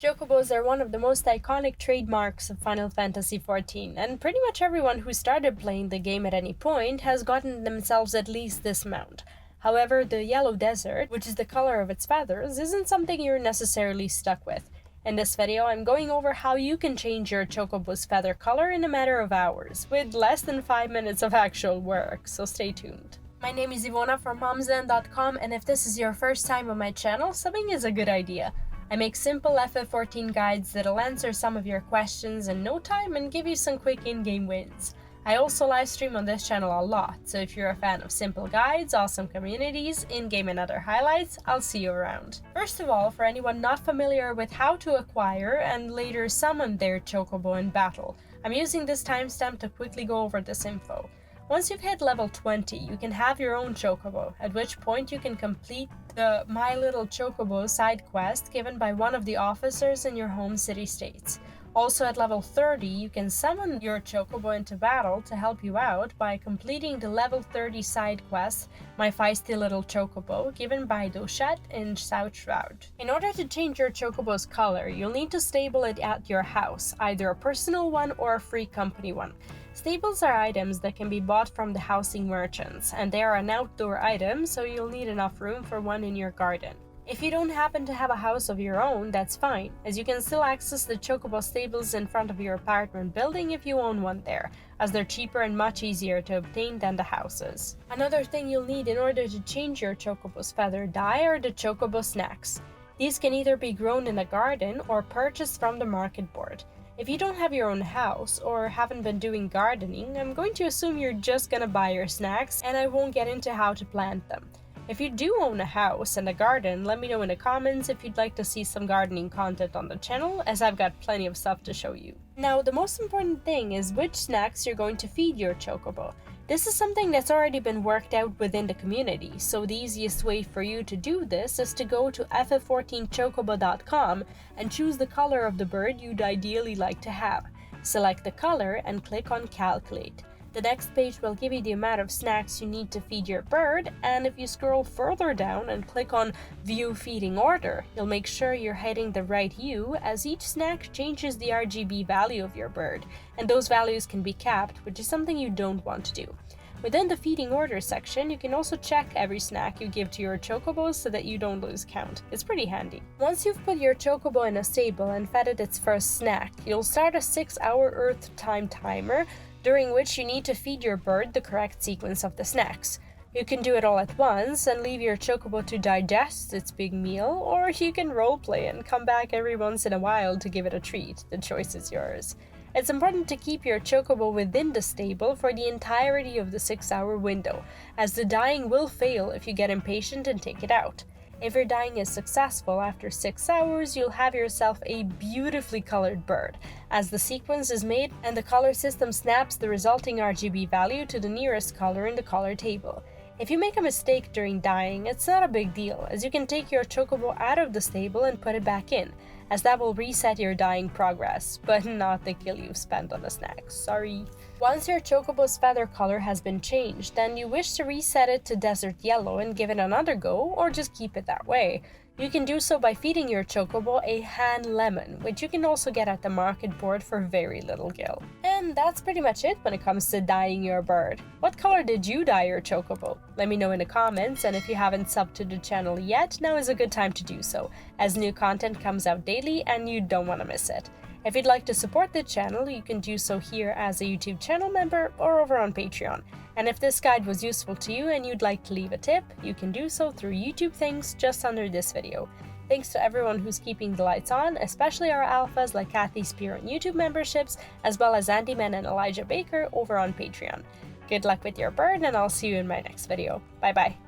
Chocobos are one of the most iconic trademarks of Final Fantasy XIV, and pretty much everyone who started playing the game at any point has gotten themselves at least this mount. However, the yellow desert, which is the color of its feathers, isn't something you're necessarily stuck with. In this video, I'm going over how you can change your Chocobo's feather color in a matter of hours, with less than 5 minutes of actual work, so stay tuned. My name is Ivona from momzen.com, and if this is your first time on my channel, subbing is a good idea. I make simple FF14 guides that'll answer some of your questions in no time and give you some quick in-game wins. I also livestream on this channel a lot, so if you're a fan of simple guides, awesome communities, in-game and other highlights, I'll see you around. First of all, for anyone not familiar with how to acquire and later summon their Chocobo in battle, I'm using this timestamp to quickly go over this info. Once you've hit level 20, you can have your own Chocobo, at which point you can complete the My Little Chocobo side quest given by one of the officers in your home city-states. Also at level 30, you can summon your Chocobo into battle to help you out by completing the level 30 side quest, My Feisty Little Chocobo, given by Doshet in South Shroud. In order to change your Chocobo's color, you'll need to stable it at your house, either a personal one or a free company one. Stables are items that can be bought from the housing merchants, and they are an outdoor item, so you'll need enough room for one in your garden. If you don't happen to have a house of your own, that's fine, as you can still access the Chocobo stables in front of your apartment building if you own one there, as they're cheaper and much easier to obtain than the houses. Another thing you'll need in order to change your Chocobo's feather dye are the Chocobo snacks. These can either be grown in a garden or purchased from the market board. If you don't have your own house or haven't been doing gardening, I'm going to assume you're just gonna buy your snacks and I won't get into how to plant them. If you do own a house and a garden, let me know in the comments if you'd like to see some gardening content on the channel, as I've got plenty of stuff to show you. Now, the most important thing is which snacks you're going to feed your Chocobo. This is something that's already been worked out within the community, so the easiest way for you to do this is to go to FF14chocobo.com and choose the color of the bird you'd ideally like to have. Select the color and click on Calculate. The next page will give you the amount of snacks you need to feed your bird, and if you scroll further down and click on View Feeding Order, you'll make sure you're heading the right hue, as each snack changes the RGB value of your bird, and those values can be capped, which is something you don't want to do. Within the feeding order section, you can also check every snack you give to your Chocobos so that you don't lose count. It's pretty handy. Once you've put your Chocobo in a stable and fed it its first snack, you'll start a 6-hour Earth time timer, during which you need to feed your bird the correct sequence of the snacks. You can do it all at once and leave your Chocobo to digest its big meal, or you can roleplay and come back every once in a while to give it a treat. The choice is yours. It's important to keep your Chocobo within the stable for the entirety of the 6-hour window, as the dyeing will fail if you get impatient and take it out. If your dyeing is successful after 6 hours, you'll have yourself a beautifully colored bird, as the sequence is made and the color system snaps the resulting RGB value to the nearest color in the color table. If you make a mistake during dyeing, it's not a big deal, as you can take your Chocobo out of the stable and put it back in, as that will reset your dyeing progress, but not the kill you've spent on the snacks, sorry. Once your Chocobo's feather color has been changed, then you wish to reset it to desert yellow and give it another go, or just keep it that way. You can do so by feeding your Chocobo a hand lemon, which you can also get at the market board for very little gil. And that's pretty much it when it comes to dyeing your bird. What color did you dye your Chocobo? Let me know in the comments, and if you haven't subbed to the channel yet, now is a good time to do so, as new content comes out daily and you don't want to miss it. If you'd like to support the channel, you can do so here as a YouTube channel member or over on Patreon. And if this guide was useful to you and you'd like to leave a tip, you can do so through YouTube Thanks just under this video. Thanks to everyone who's keeping the lights on, especially our alphas like Kathy Spear on YouTube memberships, as well as Andy Men and Elijah Baker over on Patreon. Good luck with your bird, and I'll see you in my next video. Bye bye.